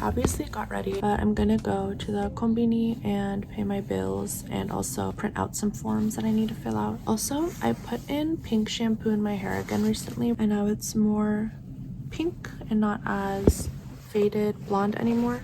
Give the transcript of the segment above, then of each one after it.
obviously got ready, but I'm gonna go to the kombini and pay my bills and also print out some forms that I need to fill out. Also, I put in pink shampoo in my hair again recently, and now it's more pink and not as faded blonde anymore.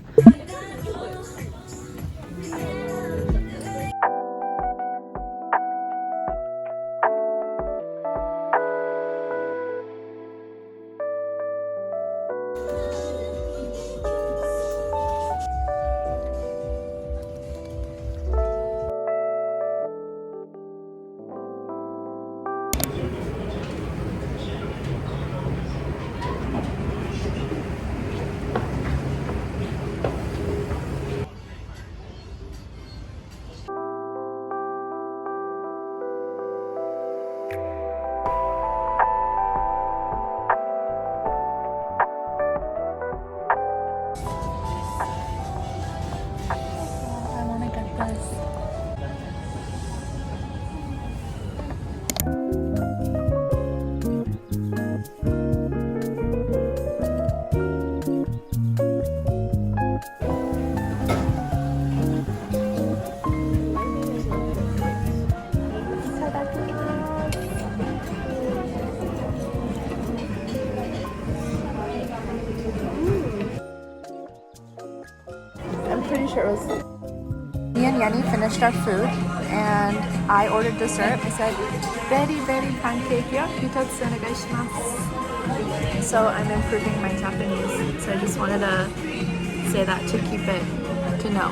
Pretty sure it was. Me and Yenny finished our food and I ordered dessert. I said, very, very pancake ya, hitatsu onegaishimasu. So I'm improving my Japanese. So I just wanted to say that to keep it, to know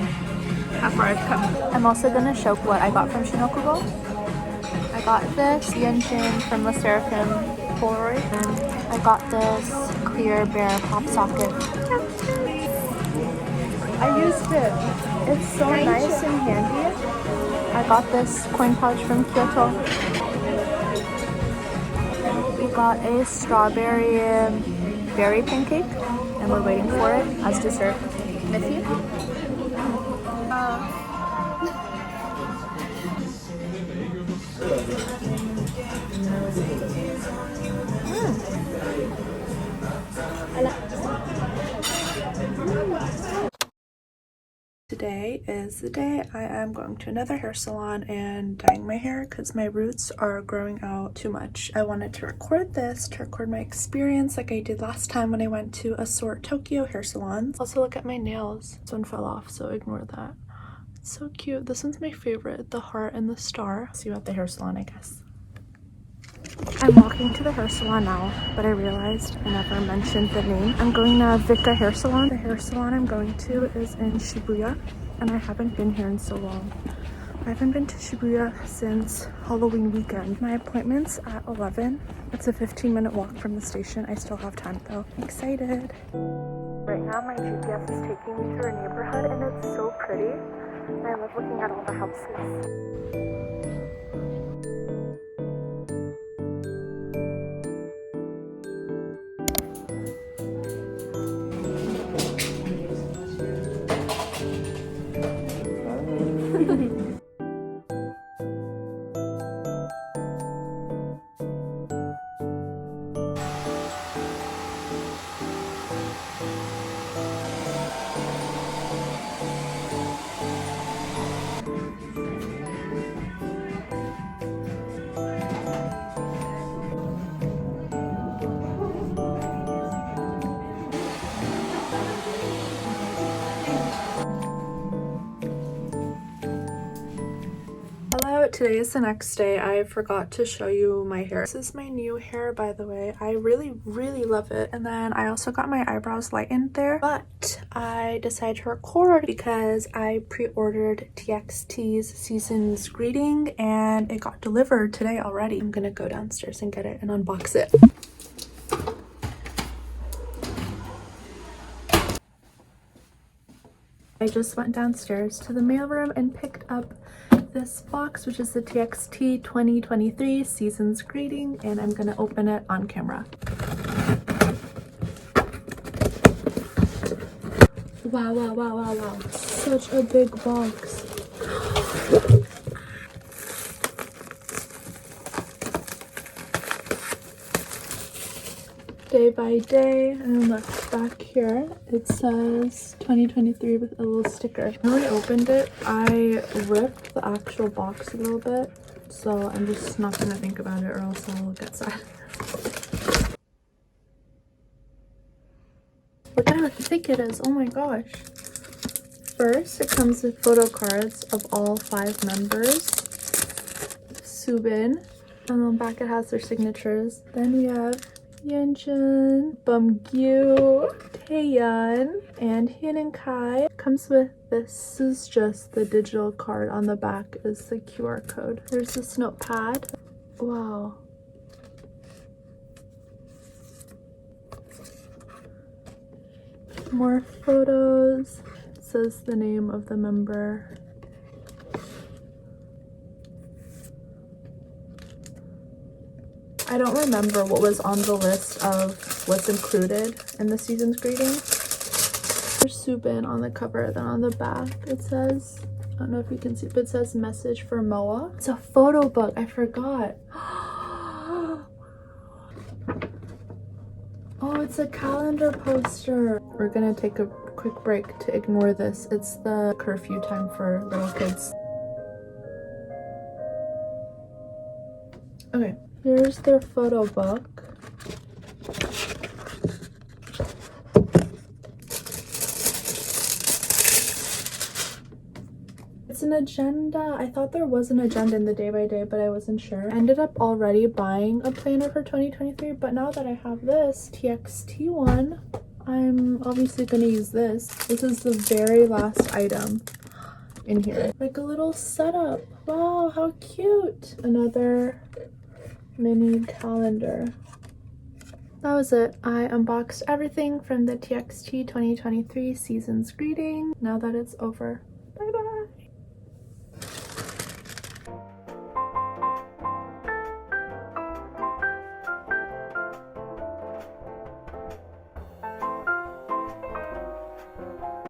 how far I've come. I'm also going to show what I got from Shinokubo. I got this Yenjin from the Seraphim Polaroid. And I got this clear bear pop socket. I used it. It's so nice and handy. I got this coin pouch from Kyoto. We got a strawberry berry pancake and we're waiting for it as dessert. Miss you? Today is the day I am going to another hair salon and dyeing my hair because my roots are growing out too much. I wanted to record this to record my experience like I did last time when I went to Assort Tokyo hair salons. Also, look at my nails. This one fell off, so ignore that. It's so cute. This one's my favorite, the heart and the star. See you at the hair salon, I guess. I'm walking to the hair salon now, but I realized I never mentioned the name. I'm going to Vika Hair Salon. The hair salon I'm going to is in Shibuya, and I haven't been here in so long. I haven't been to Shibuya since Halloween weekend. My appointment's at 11. It's a 15-minute walk from the station. I still have time though. I'm excited. Right now my GPS is taking me through a neighborhood and it's so pretty. I love looking at all the houses. Today is the next day. I forgot to show you my hair. This is my new hair, by the way. I really love it. And then I also got my eyebrows lightened there, but I decided to record because I pre-ordered TXT's Season's Greeting and it got delivered today already. I'm gonna go downstairs and get it and unbox it. I just went downstairs to the mailroom and picked up this box, which is the TXT 2023 Season's Greeting, and I'm gonna open it on camera. Wow. Such a big box. Day by day, and look, back here it says 2023 with a little sticker. When I opened it, I ripped the actual box a little bit, so I'm just not gonna think about it or else I'll get sad. Look at how thick it is. Oh my gosh. First, it comes with photo cards of all 5 members. Subin. And on the back it has their signatures. Then we have Yeonjun, Bumgyu, Taeyeon, and Hyun and Kai. Comes with this is just the digital card. On the back is the QR code. There's this notepad. Wow. More photos. It says the name of the member. I don't remember what was on the list of what's included in the season's greeting. There's Subin on the cover, then on the back it says, I don't know if you can see, but it says message for Moa. It's a photo book, I forgot. Oh, it's a calendar poster. We're gonna take a quick break to ignore this. It's the curfew time for little kids. Okay. Here's their photo book. It's an agenda. I thought there was an agenda in the day by day, but I wasn't sure. I ended up already buying a planner for 2023, but now that I have this TXT one, I'm obviously going to use this. This is the very last item in here. Like a little setup. Wow, how cute. Another mini calendar. That was it. I unboxed everything from the TXT 2023 season's greeting. Now that it's over.